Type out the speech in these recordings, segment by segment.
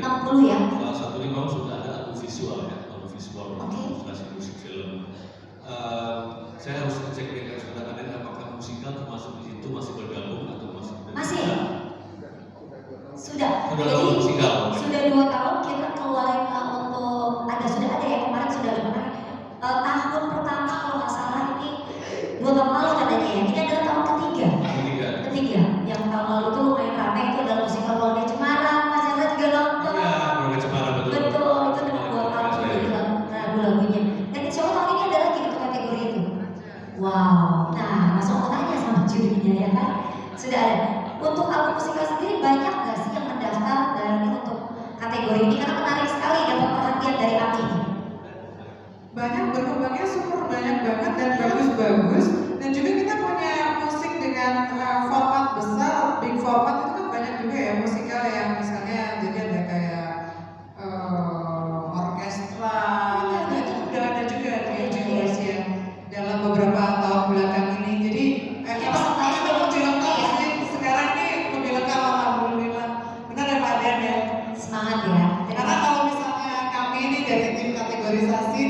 60 ya? Salah satunya memang sudah ada album visual ya, album visual ilustrasi musik film. Saya harus cek dengan saudara Aden apakah musikal termasuk di situ masih bergabung atau masih tidak? Masih? Sudah. Sudah Jadi musikal. sudah 2 tahun kita keluarin untuk sudah ada ya kemarin sudah ada kemarin. Tahun pertama kalau nggak salah ini 2 tahun lalu katanya ya. Ini adalah tahun ketiga. Yang tahun lalu tuh lumayan ramai itu adalah musikal Keluarga Cemara. Mas Chandra juga nonton. Iya, Keluarga Cemara betul. Betul, itu memang 2 tahun jadi lagu-lagunya. Dan insya Allah tahun ini ada lagi untuk kategori itu. Wow, nah langsung mau tanya sama jurinya ya kan. Sudah ada. Untuk album musikal sendiri banyak nggak sih yang mendaftar dari untuk kategori ini? Karena menarik sekali dapat perhatian dari AMI ini. Banyak, berkembangnya super banyak banget dan bagus-bagus. Dan juga kita punya musik dengan format besar, big format itu kan banyak juga ya musikal yang misalnya jadi ada kayak orkestra, itu udah ada juga di Indonesia dalam beberapa tahun belakang ini. Jadi pesertanya lebih lengkap ya. Sekarang ini lebih lengkap alhamdulillah. Benar ya Pak Den ya? Semangat ya. Karena kalau misalnya kami ini dari tim kategorisasi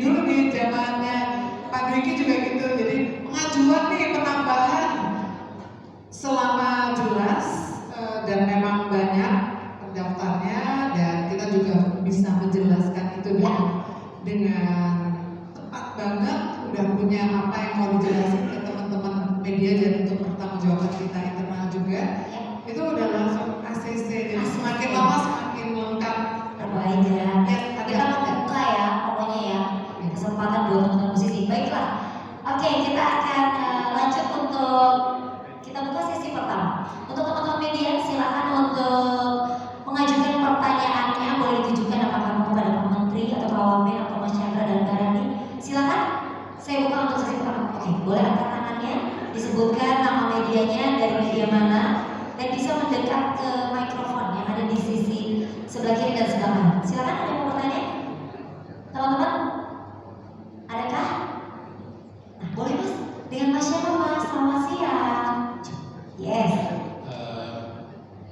dulu di zamannya Pak Dwiki juga gitu, jadi pengajuan nih penambahan selama jelas dan memang banyak pendaftarnya dan kita juga bisa menjelaskan itu dengan tepat banget, udah punya apa yang mau dijelasin ke teman-teman media dan untuk pertanggungjawaban kita internal juga itu udah langsung ACC, jadi semakin lama semakin lengkap. Terbaik ya. Kita membuka ya pokoknya ya kesempatan buat teman-teman musisi. Baiklah. Oke, kita akan lanjut untuk kita buka sesi pertama. Untuk teman-teman media silakan untuk mengajukan pertanyaannya, boleh ditujukan apakah kepada Pak Menteri atau Pak Wamen atau Mas Chandra dan Mbak Rani. Silakan. Saya buka untuk sesi pertama. Oke, boleh angkat tangannya, disebutkan nama medianya, dari media mana, dan bisa mendekat ke mikrofon yang ada di sisi sebelah kiri dan sebelah kanan. Silakan, ada yang mau bertanya? Teman-teman? Adakah? Nah, boleh Mas. Dengan Mas siapa Mas? Selamat siang. Yes.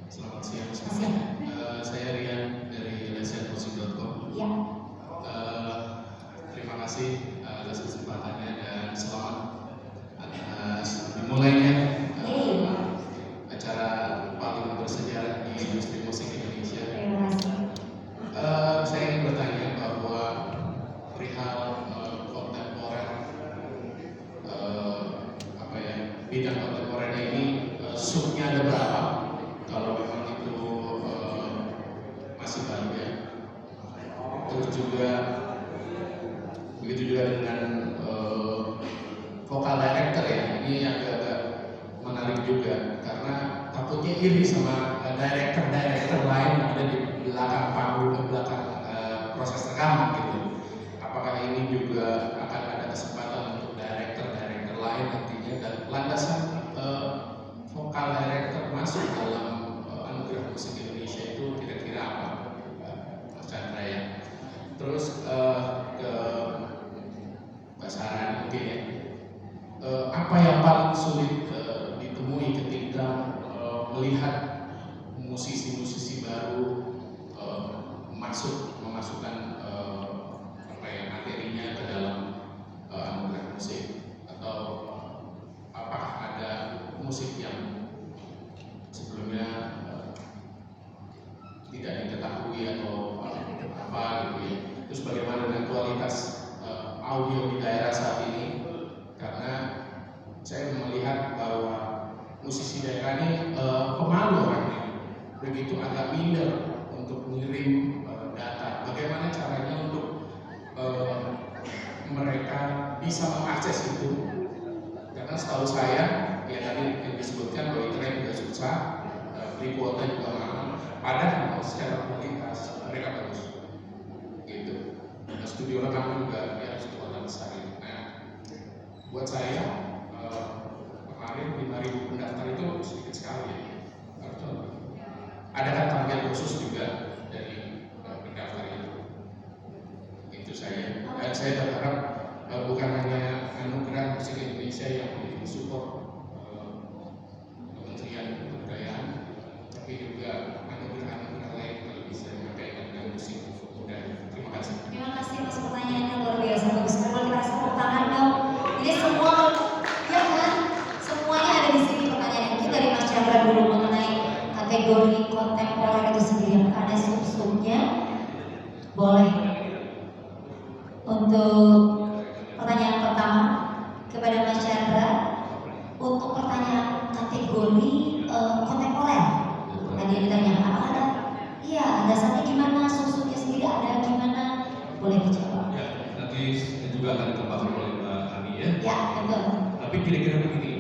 Selamat siang. Saya Rian dari lesianmusik.com. Ya. Terima kasih atas kesempatannya dan selamat atas dimulainya acara paling bersejarah di industri musik Indonesia. Terima kasih. Saya ingin bertanya bahwa perihal kontemporer, bidang kontemporer ini subnya ada berapa? Kalau memang itu masih baru ya. Terus juga begitu juga dengan vokal director ya, ini agak-agak menarik juga karena takutnya iri sama director lain yang ada di belakang panggung, di belakang proses rekaman gitu. Apakah ini juga akan ada kesempatan untuk director lain nantinya dan landasan vokal director masuk dalam anugerah musik Indonesia itu kira-kira apa, Mas Chandra ya? Terus ke Mbak Sarah mungkin ya, apa yang paling sulit ditemui ketika melihat musisi-musisi baru memasukkan materinya ke dalam anugerah musik, atau apakah ada musik yang sebelumnya tidak diketahui atau apa gitu ya. Terus bagaimana dengan kualitas audio di daerah saat ini, karena saya melihat bahwa musisi daerah ini pemalu orangnya, begitu agak minder untuk mengirim data. Bagaimana caranya untuk mereka bisa mengakses itu? Karena setahu saya, ya tadi yang disebutkan bahwa internet juga susah, free quota juga mahal. Padahal secara kualitas mereka bagus, gitu. Nah, studio rekaman juga dia harus kuota besar. Nah, buat saya kemarin 5.000 pendaftar itu sedikit sekali ya. Adakah target khusus juga dari pendaftar itu? Itu saya. Dan saya berharap bukan hanya anugerah musik Indonesia yang disupport Kementerian Kebudayaan, tapi juga anugerah lain kalau bisa kategori kontemporer itu sendiri ada sub-subnya. Boleh. Untuk pertanyaan pertama kepada Mas Chandra, untuk pertanyaan kategori kontemporer tadi yang ditanya apa ada? Iya, dasarnya gimana, sub-subnya sendiri ada gimana? Boleh dijawab. Ya, nanti juga akan ditambahkan oleh Mbak Ani ya. Ya, betul. Tapi kira-kira begini,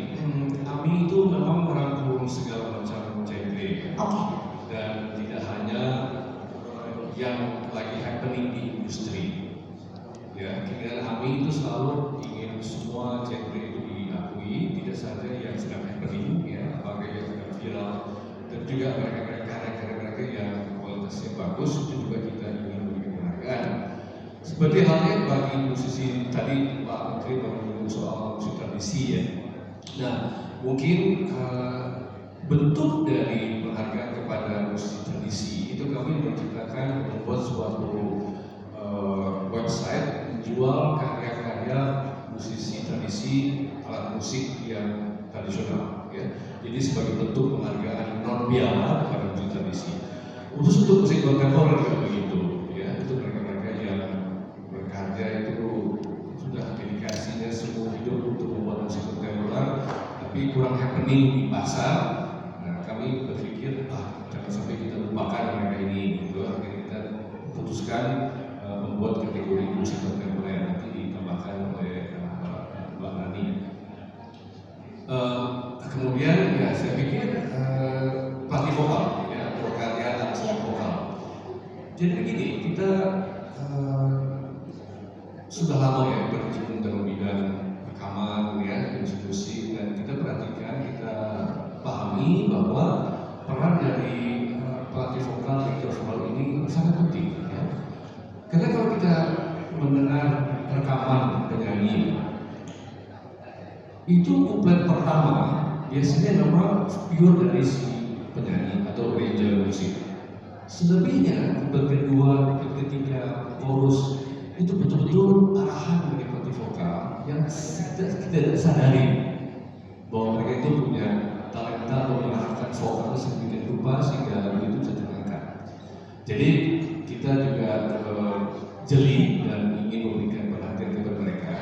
kami itu memang merangkum segala macam genre Oke. dan tidak hanya yang lagi happening di industri. Ya, keinginan kami itu selalu ingin semua genre itu diakui, tidak saja yang sedang happening, ya, apakah yang sedang viral, dan juga mereka yang kualitasnya bagus itu juga kita ingin memberikan penghargaan. Seperti halnya bagi musisi tadi Pak Menteri menyinggung soal musik tradisi ya. Nah, mungkin bentuk dari penghargaan kepada musisi tradisi itu kami menciptakan membuat suatu website menjual karya-karya musisi tradisi alat musik yang tradisional ya. Jadi sebagai bentuk penghargaan non piala kepada musik tradisi. Khusus untuk musik kontemporer juga begitu ya. Itu mereka-mereka yang berkarya itu sudah dedikasinya seumur hidup untuk membuat musik kontemporer, tapi kurang happening di pasar. Nah, kami berpikir jangan sampai kita lupakan mereka ini. Itu akhirnya kita putuskan membuat kategori musik kontemporer, nanti ditambahkan oleh Mbak Nani. Kemudian ya saya pikir pelatih vokal ya, karya alat vokal. Jadi begini, kita sudah lama ya berkecimpung dalam bidang rekaman ya, institusi, dan kita perhatikan, kita pahami bahwa peran dari pelatih vokal aktor vokal ini sangat penting ya. Karena kalau kita mendengar rekaman penyanyi itu kuplet pertama biasanya memang pure dari si penyanyi atau arranger musik. Selebihnya kuplet kedua, kuplet ketiga, chorus itu betul-betul arahan dari pelatih vokal yang tidak sadari bahwa mereka itu punya talenta untuk mengarahkan vokal sedemikian rupa sehingga lagu itu bisa terangkat. Jadi kita juga jeli dan ingin memberikan perhatian kepada mereka.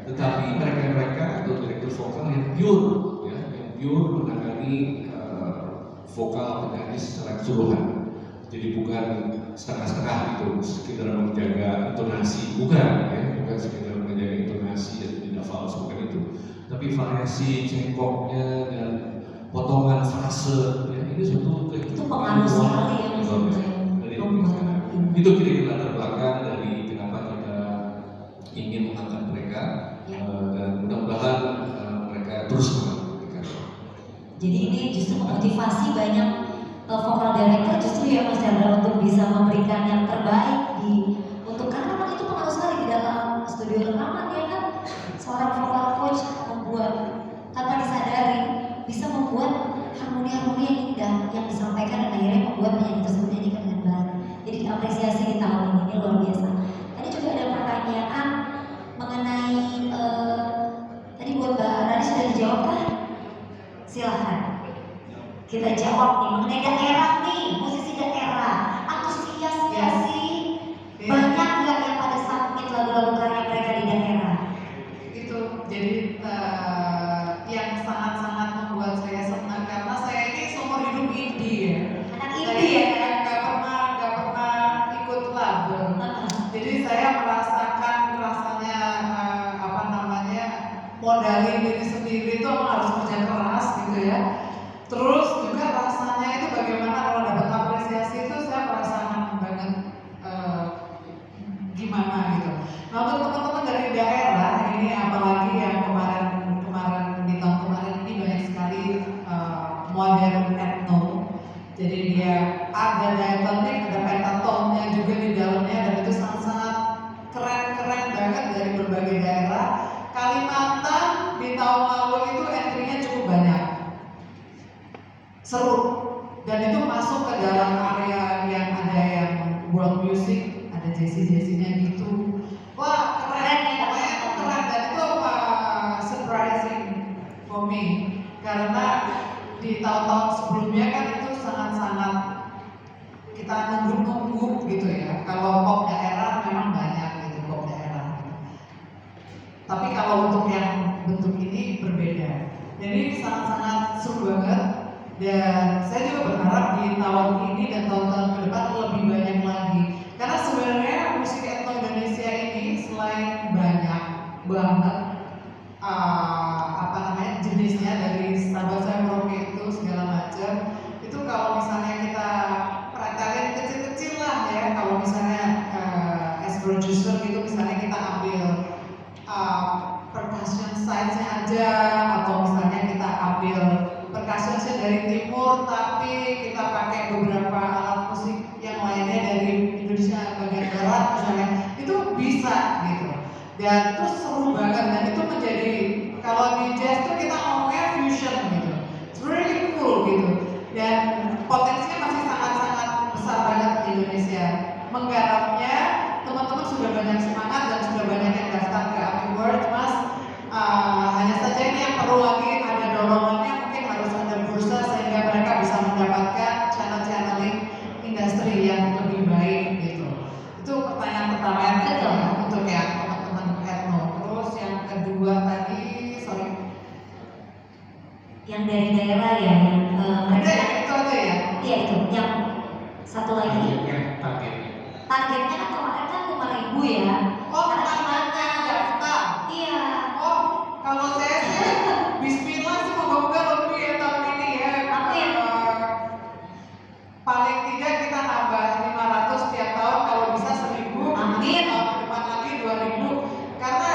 Tetapi mereka atau direktur vokal yang pure, ya, yang pure menangani vokal penyanyi secara keseluruhan. Jadi bukan setengah-setengah itu, sekedar menjaga intonasi, bukan, ya, bukan sekedar menjaga intonasi dan tidak fals, bukan itu. Tapi variasi cengkoknya dan potongan frase, ya, ini suatu itu pengaruh sekali ya Mas. Itu kira-kira latar belakang dari kenapa kita ingin mengangkat mereka dan mudah-mudahan mereka terus mengangkat. Jadi ini justru memotivasi banyak vokal director justru ya Mas Chandra untuk bisa memberikan yang terbaik untuk karena memang itu pengaruh sekali di dalam studio rekaman ya kan. Seorang vokal coach membuat tanpa disadari bisa membuat harmoni-harmoni yang indah yang disampaikan dan akhirnya membuat penyanyi tersebut menyanyikan dengan baik. Jadi apresiasi di tahun ini luar biasa. Tadi juga ada pertanyaan mengenai tadi buat Mbak Rani sudah dijawab kan? Silahkan kita jawab nih mengenai daerah nih, musisi daerah antusias nggak sih? Banyak nggak yang pada submit lagu-lagu karya mereka di daerah? Itu jadi yang sangat-sangat membuat saya senang karena saya ini seumur hidup indie ya. Anak indie ya kan? Nggak pernah ikut label. Jadi saya merasakan rasanya modalin diri sendiri itu harus kerja keras gitu ya. Terus juga rasanya itu bagaimana kalau dapat apresiasi itu saya merasakan banget gimana gitu. Nah untuk teman-teman dari daerah ini apalagi yang kemarin di tahun kemarin ini banyak sekali modern etno. Jadi dia ada diatonik, ada pentatonnya juga di dalamnya dan itu sangat-sangat keren banget dari berbagai daerah. Kalimantan di tahun lalu itu entry-nya cukup banyak. Seru dan itu masuk ke dalam area yang ada yang world music, ada Jesse-nya gitu. Wah keren ya, keren dan itu surprising for me karena di tahun-tahun sebelumnya kan itu sangat kita nunggu gitu ya. Kalau pop daerah memang banyak gitu, pop daerah. Tapi kalau untuk yang bentuk ini berbeda. Jadi sangat-sangat seru banget. Dan saya juga berharap di tahun ini dan tahun-tahun ke depan lebih banyak lagi. Karena sebenarnya musik etno Indonesia ini selain banyak banget jenisnya, dari Sabah Merauke itu segala macam, itu kalau misalnya kita perhatiin kecil-kecil lah ya, kalau misalnya as producer gitu, misalnya kita ambil percussion size-nya aja, atau misalnya kita ambil percussion dari timur tapi kita pakai beberapa alat musik yang lainnya dari Indonesia bagian barat misalnya, itu bisa gitu. Dan terus seru banget, dan itu menjadi, kalau di jazz tuh kita ngomongnya fusion gitu. It's really cool gitu. Dan potensinya masih sangat-sangat besar banget di Indonesia. Menggarapnya teman-teman sudah banyak semangat dan sudah banyak yang daftar ke Ami World, Mas. Hanya saja ini yang perlu lagi ada dorongannya, mungkin harus ada bursa sehingga mereka bisa mendapatkan channeling industri yang lebih baik gitu. Itu pertanyaan pertama yang untuk yang teman-teman etno. Terus yang kedua tadi, sorry, yang dari daerah ya, yang ada ya, itu aja ya? Iya itu, yang satu lagi. Targetnya Targetnya kan kemarin kan 5.000 ya. Oh, Karena targetnya daftar. Iya. Oh, kalau saya sih bismillah sih moga-moga lebih ya tahun ini ya. Amin. Paling tidak kita nambah 500 tiap tahun, kalau bisa 1.000. Amin. Tahun depan lagi 2.000. Karena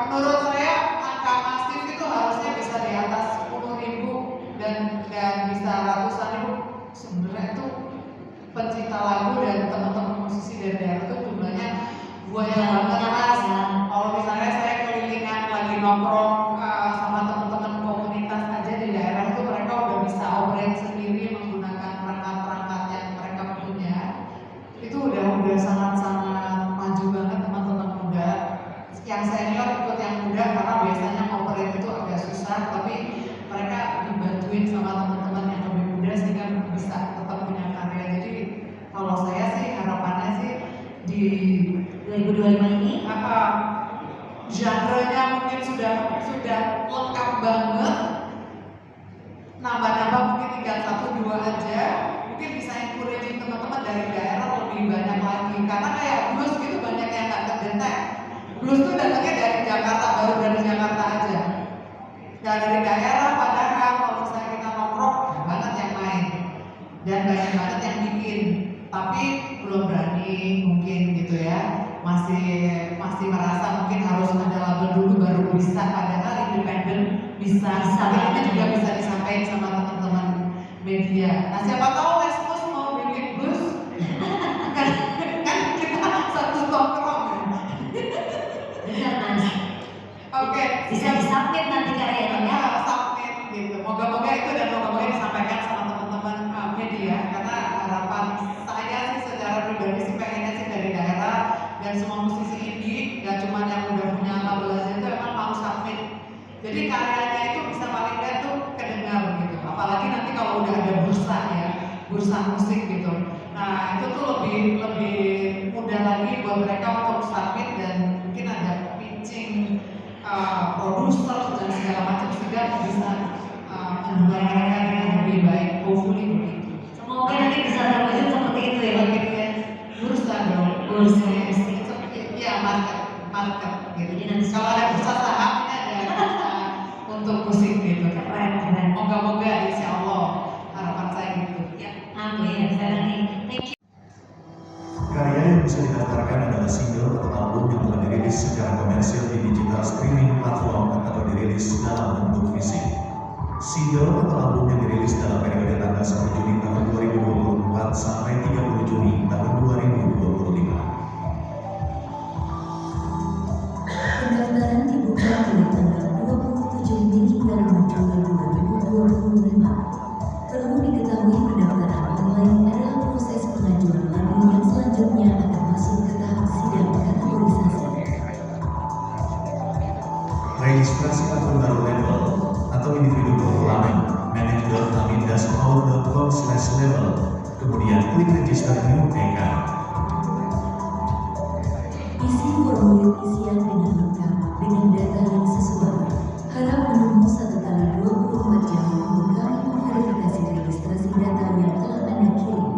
menurut saya angka masif itu harusnya bisa di atas 10.000 dan bisa ratusan ribu. Sebenarnya itu pencinta lagu dan teman-teman musisi dari daerah itu jumlahnya banyak banget, Mas. Kalau misalnya saya kelilingan lagi nongkrong sama teman-teman komunitas aja di daerah itu, mereka udah bisa operate sendiri menggunakan perangkat-perangkat yang mereka punya. Itu udah sangat-sangat maju banget teman-teman muda. Yang senior ikut yang muda karena biasanya operate itu agak susah, tapi mereka dibantuin sama teman-teman yang lebih muda sehingga bisa tetap punya karya. Jadi kalau saya sih harapannya sih di 2025 ini genre-nya mungkin sudah lengkap banget. Nambah-nambah mungkin tinggal 1-2 aja. Mungkin bisa encourage teman-teman dari daerah lebih banyak lagi. Karena kayak blues gitu banyak yang nggak terdetek. Blues tuh datangnya dari Jakarta, baru dari Jakarta aja. Nah dari daerah padahal kalau misalnya kita nongkrong banget yang main dan banyak banget yang bikin, tapi belum berani mungkin gitu ya, masih merasa mungkin harus ada label dulu baru bisa, padahal independen bisa. Tapi itu juga bisa disampaikan sama teman-teman media. Nah siapa tahu Lesmus mau bikin blues kan kita satu nongkrong. benar Mas. Oke, Bisa disubmit nanti karyanya ya. submit gitu. Moga-moga itu dan moga-moga disampaikan sama teman-teman media, karena harapan saya sih secara pribadi sih pengennya sih dari daerah dan semua musisi indie, gak cuma yang udah punya label aja itu emang mau submit. Jadi karyanya itu bisa paling nggak tuh kedengar gitu. Apalagi nanti kalau udah ada bursa ya, bursa musik gitu. Nah itu tuh lebih mudah lagi buat mereka untuk submit dan mungkin ada pitching produser dan segala macam sehingga bisa menjual mereka dengan lebih baik, hopefully begitu. Semoga nanti bisa terwujud seperti itu ya. Akhirnya bursa dong, Bursa. ya market gitu. Jadi nanti Kalau ada bursa saham ini ada bursa untuk musik gitu. Keren. Moga-moga insya Allah harapan saya gitu. Ya. Amin. Thank you. Karya yang bisa didaftarkan adalah single atau album yang telah dirilis secara komersil di digital streaming platform atau dirilis dalam bentuk fisik. Single atau album yang dirilis dalam periode tanggal 1 Juni tahun 2024 sampai 30 Juni tahun 2025. Pendaftaran dibuka mulai tanggal 27 Juni hingga 5 Juli 2025. Perlu diketahui pendaftaran online adalah proses pengajuan lagu yang selanjutnya akan masuk ke tahap sidang kategorisasi. Registrasi akun baru label atau individu berpengalaman manage.amindasport.com/label Kemudian klik register new account. Isi formulir isian dengan lengkap dengan data yang sesuai. Harap menunggu 1 kali 24 jam untuk kami memverifikasi registrasi data yang telah Anda kirim.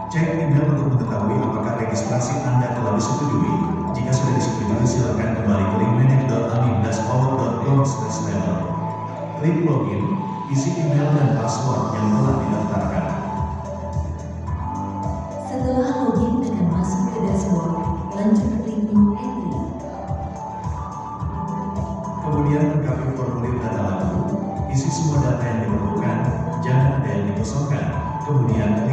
Cek email untuk mengetahui apakah registrasi Anda telah disetujui. Jika sudah disetujui, silakan kembali ke link manage.amin-power.com/level. Klik login, isi email dan password yang telah didaftarkan. Setelah login dengan masuk ke dashboard, lanjut klik new entry. Kemudian lengkapi formulir data lagu, isi semua data yang diperlukan, jangan ada yang dikosongkan. Kemudian